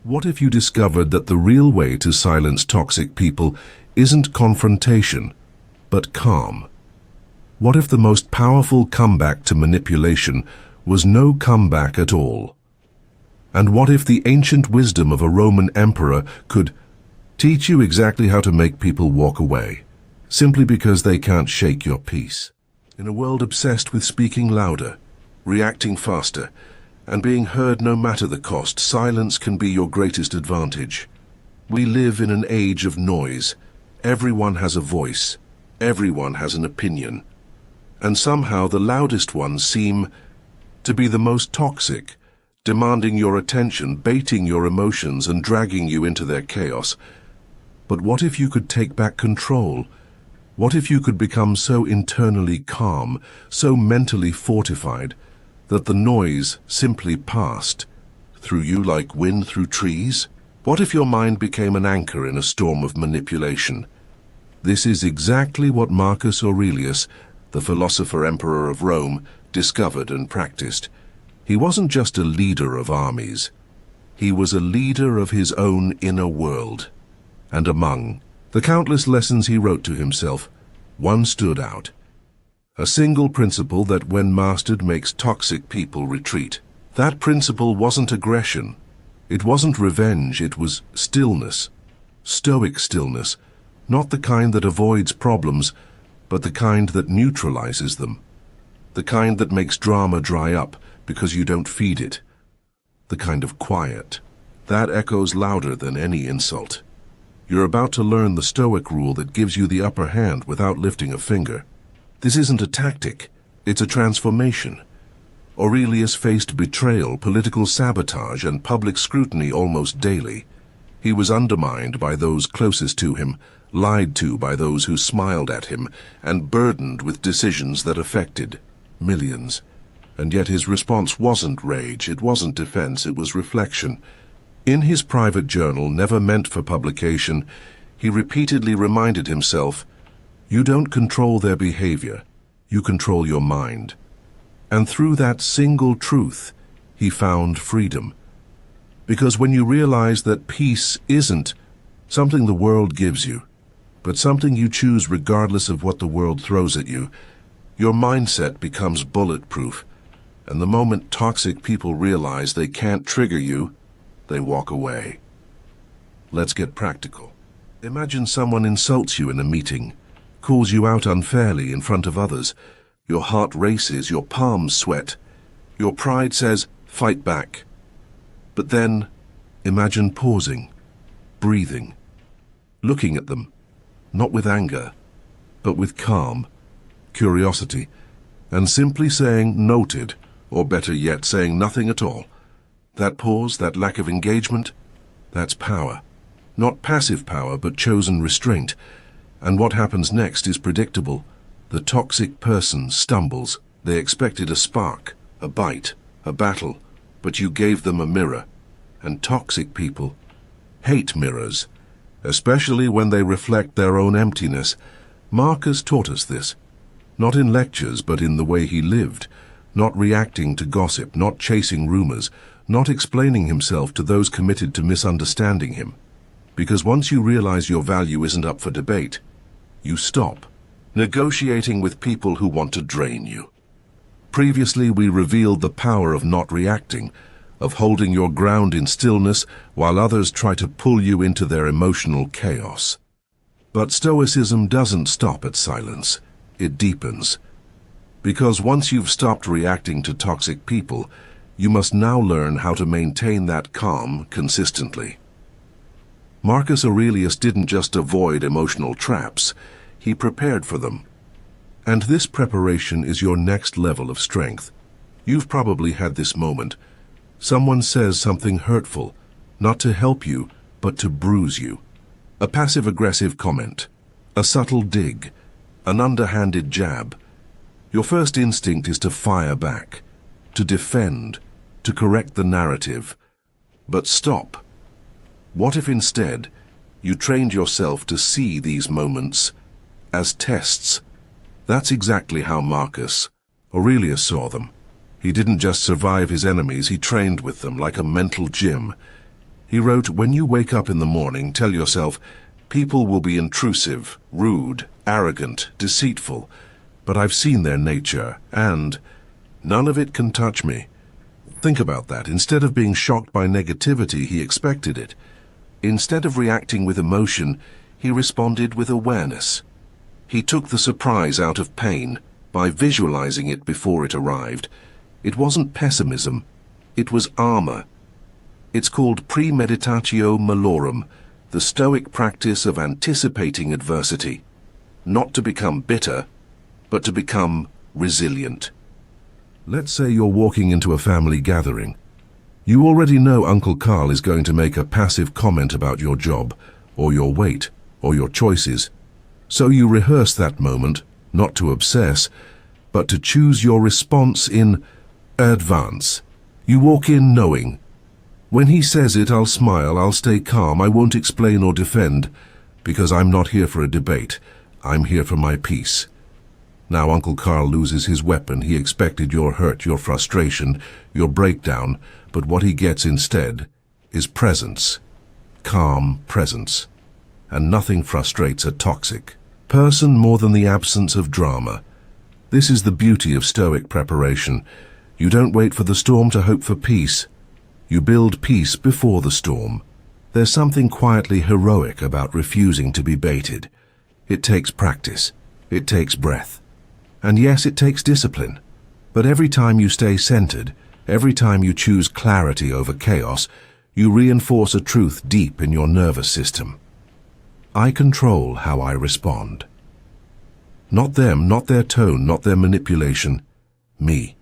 What if you discovered that the real way to silence toxic people isn't confrontation, but calm? What if the most powerful comeback to manipulation was no comeback at all? And what if the ancient wisdom of a Roman emperor could teach you exactly how to make people walk away, simply because they can't shake your peace? In a world obsessed with speaking louder, reacting faster, and being heard no matter the cost, silence can be your greatest advantage. We live in an age of noise. Everyone has a voice. Everyone has an opinion. And somehow the loudest ones seem to be the most toxic, demanding your attention, baiting your emotions, and dragging you into their chaos. But what if you could take back control? What if you could become so internally calm, so mentally fortified, that the noise simply passed through you like wind through trees? What if your mind became an anchor in a storm of manipulation? This is exactly what Marcus Aurelius, the philosopher-emperor of Rome, discovered and practiced. He wasn't just a leader of armies. He was a leader of his own inner world. And among the countless lessons he wrote to himself, one stood out. A single principle that, when mastered, makes toxic people retreat. That principle wasn't aggression. It wasn't revenge. It was stillness. Stoic stillness. Not the kind that avoids problems, but the kind that neutralizes them. The kind that makes drama dry up because you don't feed it. The kind of quiet that echoes louder than any insult. You're about to learn the Stoic rule that gives you the upper hand without lifting a finger. This isn't a tactic, it's a transformation. Aurelius faced betrayal, political sabotage, and public scrutiny almost daily. He was undermined by those closest to him, lied to by those who smiled at him, and burdened with decisions that affected millions. And yet his response wasn't rage, it wasn't defense, it was reflection. In his private journal, never meant for publication, he repeatedly reminded himself, "You don't control their behavior, you control your mind." And through that single truth, he found freedom. Because when you realize that peace isn't something the world gives you, but something you choose regardless of what the world throws at you, your mindset becomes bulletproof. And the moment toxic people realize they can't trigger you, they walk away. Let's get practical. Imagine someone insults you in a meeting, calls you out unfairly in front of others. Your heart races, your palms sweat. Your pride says, fight back. But then, imagine pausing, breathing, looking at them, not with anger, but with calm, curiosity, and simply saying, noted, or better yet, saying nothing at all. That pause, that lack of engagement, that's power. Not passive power, but chosen restraint. And what happens next is predictable. The toxic person stumbles. They expected a spark, a bite, a battle, but you gave them a mirror. And toxic people hate mirrors, especially when they reflect their own emptiness. Marcus taught us this, not in lectures, but in the way he lived, not reacting to gossip, not chasing rumors, not explaining himself to those committed to misunderstanding him. Because once you realize your value isn't up for debate, you stop negotiating with people who want to drain you. Previously, we revealed the power of not reacting, of holding your ground in stillness while others try to pull you into their emotional chaos. But Stoicism doesn't stop at silence. It deepens. Because once you've stopped reacting to toxic people, you must now learn how to maintain that calm consistently. Marcus Aurelius didn't just avoid emotional traps, he prepared for them. And this preparation is your next level of strength. You've probably had this moment. Someone says something hurtful, not to help you, but to bruise you. A passive-aggressive comment, a subtle dig, an underhanded jab. Your first instinct is to fire back, to defend, to correct the narrative. But stop. What if instead you trained yourself to see these moments as tests? That's exactly how Marcus Aurelius saw them. He didn't just survive his enemies, he trained with them like a mental gym. He wrote, "When you wake up in the morning, tell yourself, people will be intrusive, rude, arrogant, deceitful, but I've seen their nature, and none of it can touch me." Think about that. Instead of being shocked by negativity, he expected it. Instead of reacting with emotion, he responded with awareness. He took the surprise out of pain by visualizing it before it arrived. It wasn't pessimism, it was armor. It's called premeditatio malorum, the Stoic practice of anticipating adversity, not to become bitter, but to become resilient. Let's say you're walking into a family gathering. You already know Uncle Carl is going to make a passive comment about your job, or your weight, or your choices. So you rehearse that moment, not to obsess, but to choose your response in advance. You walk in knowing, when he says it, I'll smile, I'll stay calm, I won't explain or defend, because I'm not here for a debate. I'm here for my peace. Now Uncle Carl loses his weapon. He expected your hurt, your frustration, your breakdown, but what he gets instead is presence. Calm presence. And nothing frustrates a toxic person more than the absence of drama. This is the beauty of Stoic preparation. You don't wait for the storm to hope for peace. You build peace before the storm. There's something quietly heroic about refusing to be baited. It takes practice. It takes breath. And yes, it takes discipline. But every time you stay centered, every time you choose clarity over chaos, you reinforce a truth deep in your nervous system. I control how I respond. Not them, not their tone, not their manipulation. Me.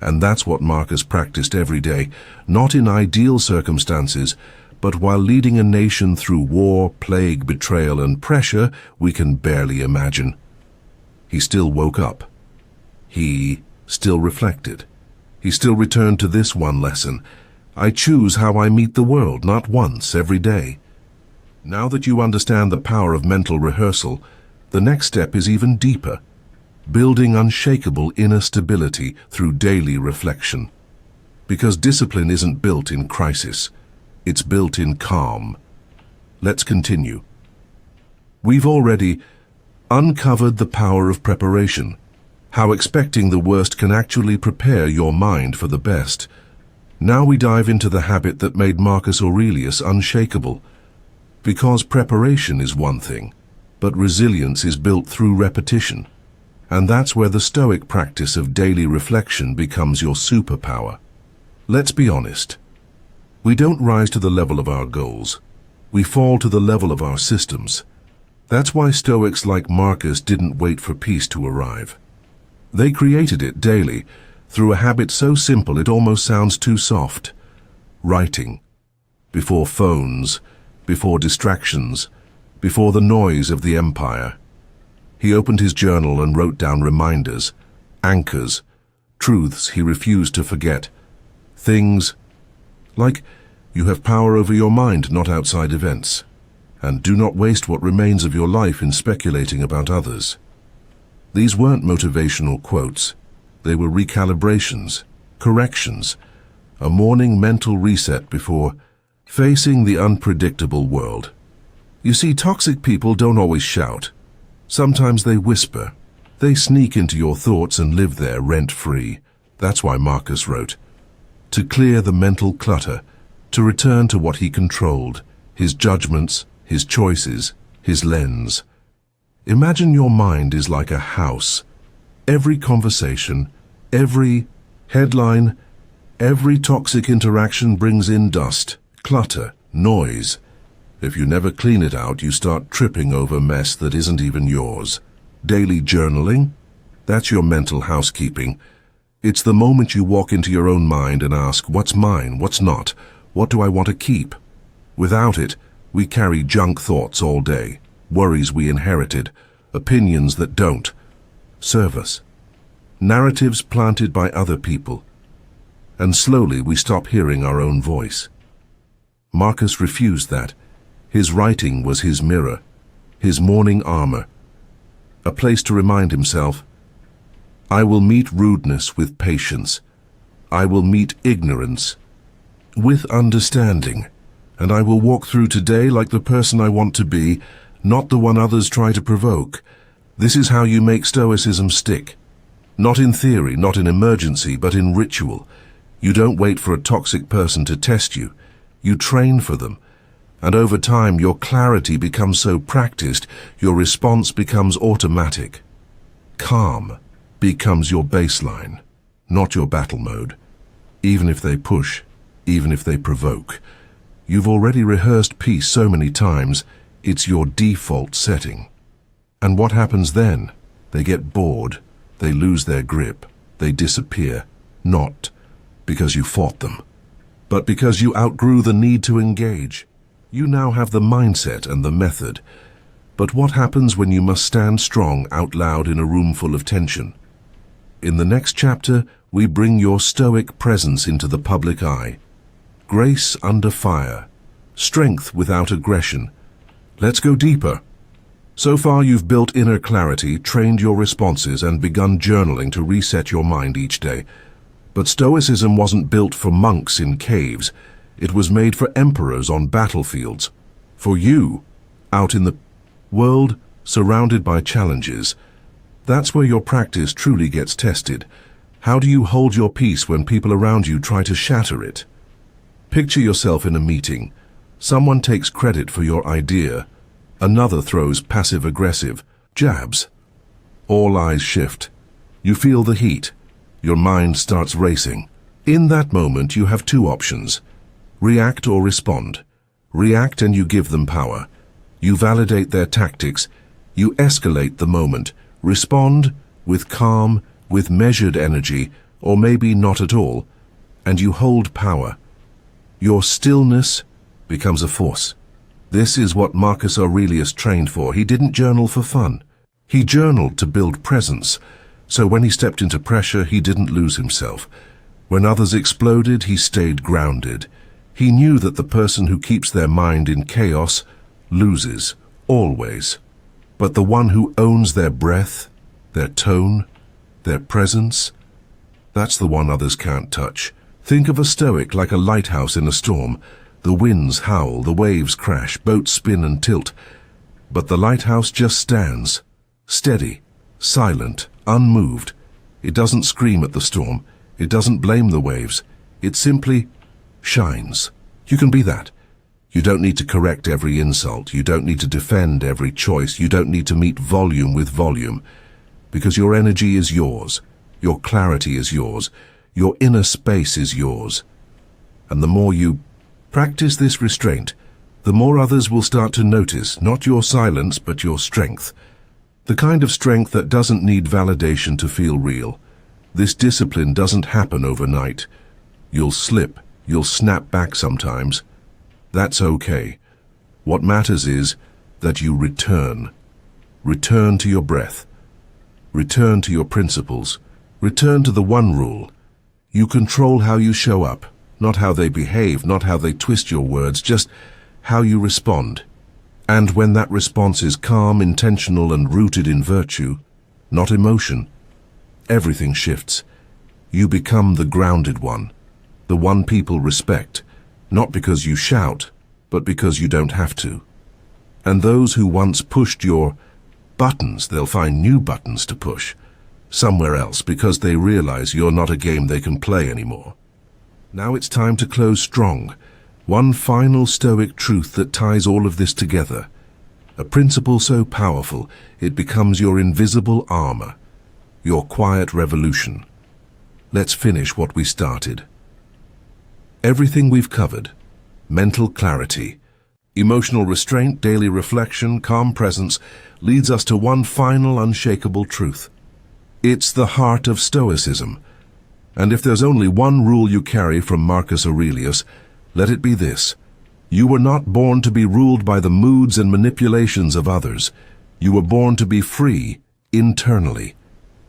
And that's what Marcus practiced every day, not in ideal circumstances, but while leading a nation through war, plague, betrayal, and pressure we can barely imagine. He still woke up. He still reflected. He still returned to this one lesson. I choose how I meet the world, not once, every day. Now that you understand the power of mental rehearsal, the next step is even deeper. Building unshakable inner stability through daily reflection. Because discipline isn't built in crisis, it's built in calm. Let's continue. We've already uncovered the power of preparation, how expecting the worst can actually prepare your mind for the best. Now we dive into the habit that made Marcus Aurelius unshakable. Because preparation is one thing, but resilience is built through repetition. And that's where the Stoic practice of daily reflection becomes your superpower. Let's be honest. We don't rise to the level of our goals. We fall to the level of our systems. That's why Stoics like Marcus didn't wait for peace to arrive. They created it daily, through a habit so simple it almost sounds too soft. Writing. Before phones, before distractions, before the noise of the empire. He opened his journal and wrote down reminders, anchors, truths he refused to forget. Things like, you have power over your mind, not outside events. And do not waste what remains of your life in speculating about others. These weren't motivational quotes. They were recalibrations, corrections, a morning mental reset before facing the unpredictable world. You see, toxic people don't always shout. Sometimes they whisper. They sneak into your thoughts and live there rent-free. That's why Marcus wrote, to clear the mental clutter, to return to what he controlled, his judgments, his choices, his lens. Imagine your mind is like a house. Every conversation, every headline, every toxic interaction brings in dust, clutter, noise. If you never clean it out, you start tripping over mess that isn't even yours. Daily journaling? That's your mental housekeeping. It's the moment you walk into your own mind and ask, what's mine, what's not, what do I want to keep? Without it, we carry junk thoughts all day, worries we inherited, opinions that don't serve us, narratives planted by other people, and slowly we stop hearing our own voice. Marcus refused that. His writing was his mirror, his morning armor, a place to remind himself, I will meet rudeness with patience. I will meet ignorance with understanding. and I will walk through today like the person I want to be, not the one others try to provoke. This is how you make Stoicism stick. Not in theory, not in emergency, but in ritual. You don't wait for a toxic person to test you. You train for them. And over time, your clarity becomes so practiced, your response becomes automatic. Calm becomes your baseline, not your battle mode. Even if they push, even if they provoke. You've already rehearsed peace so many times, it's your default setting. And what happens then? They get bored, they lose their grip, they disappear, not because you fought them, but because you outgrew the need to engage. You now have the mindset and the method. But what happens when you must stand strong out loud in a room full of tension? In the next chapter, we bring your stoic presence into the public eye. Grace under fire. Strength without aggression. Let's go deeper. So far you've built inner clarity, trained your responses, and begun journaling to reset your mind each day. But Stoicism wasn't built for monks in caves. It was made for emperors on battlefields. For you, out in the world, surrounded by challenges. That's where your practice truly gets tested. How do you hold your peace when people around you try to shatter it? Picture yourself in a meeting. Someone takes credit for your idea. Another throws passive-aggressive jabs. All eyes shift. You feel the heat. Your mind starts racing. In that moment, you have two options. React or respond. React and you give them power. You validate their tactics. You escalate the moment. Respond with calm, with measured energy, or maybe not at all, and you hold power. Your stillness becomes a force. This is what Marcus Aurelius trained for. He didn't journal for fun. He journaled to build presence. So when he stepped into pressure, he didn't lose himself. When others exploded, he stayed grounded. He knew that the person who keeps their mind in chaos loses, always. But the one who owns their breath, their tone, their presence, that's the one others can't touch. Think of a stoic like a lighthouse in a storm. The winds howl, the waves crash, boats spin and tilt. But the lighthouse just stands, steady, silent, unmoved. It doesn't scream at the storm. It doesn't blame the waves. It simply shines. You can be that. You don't need to correct every insult. You don't need to defend every choice. You don't need to meet volume with volume. Because your energy is yours. Your clarity is yours. Your inner space is yours. And the more you practice this restraint, the more others will start to notice not your silence, but your strength. The kind of strength that doesn't need validation to feel real. This discipline doesn't happen overnight. You'll slip. You'll snap back sometimes. That's okay. What matters is that you return. Return to your breath. Return to your principles. Return to the one rule. You control how you show up, not how they behave, not how they twist your words, just how you respond. And when that response is calm, intentional, and rooted in virtue, not emotion, everything shifts. You become the grounded one, the one people respect, not because you shout, but because you don't have to. And those who once pushed your buttons, they'll find new buttons to push somewhere else because they realize you're not a game they can play anymore. Now it's time to close strong. One final stoic truth that ties all of this together. A principle so powerful, it becomes your invisible armor, your quiet revolution. Let's finish what we started. Everything we've covered, mental clarity, emotional restraint, daily reflection, calm presence, leads us to one final unshakable truth. It's the heart of Stoicism. And if there's only one rule you carry from Marcus Aurelius, let it be this. You were not born to be ruled by the moods and manipulations of others. You were born to be free, internally.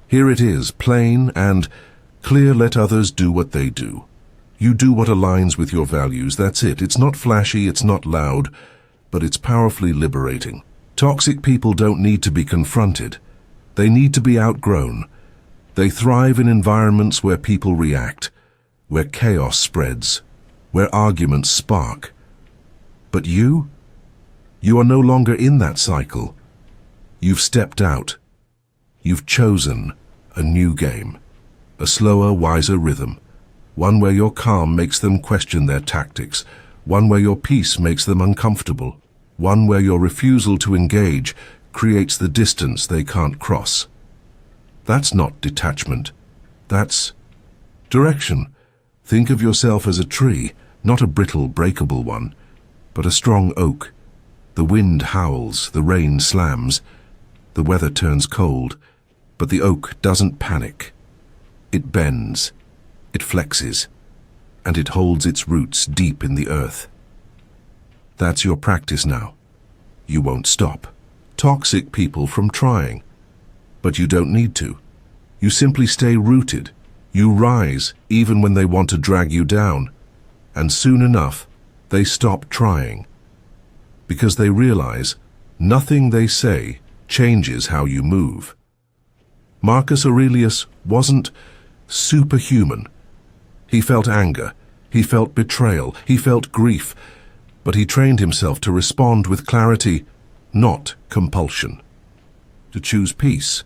Here it is, plain and clear, let others do what they do. You do what aligns with your values, that's it. It's not flashy, it's not loud, but it's powerfully liberating. Toxic people don't need to be confronted. They need to be outgrown. They thrive in environments where people react, where chaos spreads, where arguments spark. But you are no longer in that cycle. You've stepped out. You've chosen a new game, a slower, wiser rhythm, one where your calm makes them question their tactics, one where your peace makes them uncomfortable, one where your refusal to engage creates the distance they can't cross. That's not detachment. That's direction. Think of yourself as a tree, not a brittle, breakable one, but a strong oak. The wind howls, the rain slams, the weather turns cold, but the oak doesn't panic. It bends, it flexes, and it holds its roots deep in the earth. That's your practice now. You won't stop toxic people from trying, but you don't need to. You simply stay rooted. You rise even when they want to drag you down, and soon enough, they stop trying, because they realize nothing they say changes how you move. Marcus Aurelius wasn't superhuman. He felt anger, he felt betrayal, he felt grief, but he trained himself to respond with clarity, not compulsion. To choose peace,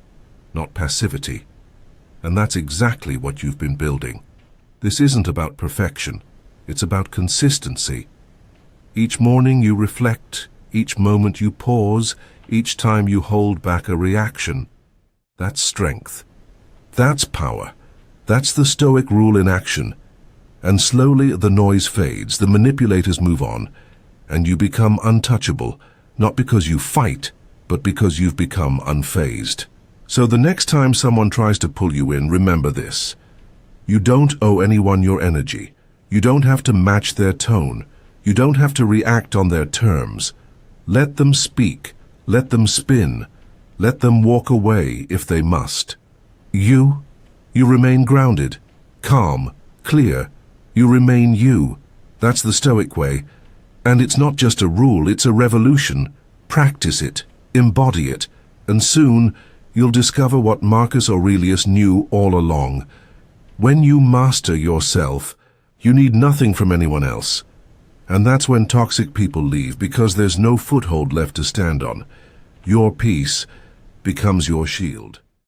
not passivity. And that's exactly what you've been building. This isn't about perfection, it's about consistency. Each morning you reflect, each moment you pause, each time you hold back a reaction. That's strength. That's power. That's the Stoic rule in action. And slowly the noise fades, the manipulators move on, and you become untouchable, not because you fight, but because you've become unfazed. So the next time someone tries to pull you in, remember this. You don't owe anyone your energy. You don't have to match their tone. You don't have to react on their terms. Let them speak. Let them spin. Let them walk away if they must. You remain grounded, calm, clear. You remain you. That's the Stoic way. And it's not just a rule, it's a revolution. Practice it, embody it, and soon you'll discover what Marcus Aurelius knew all along. When you master yourself, you need nothing from anyone else. And that's when toxic people leave, because there's no foothold left to stand on. Your peace becomes your shield.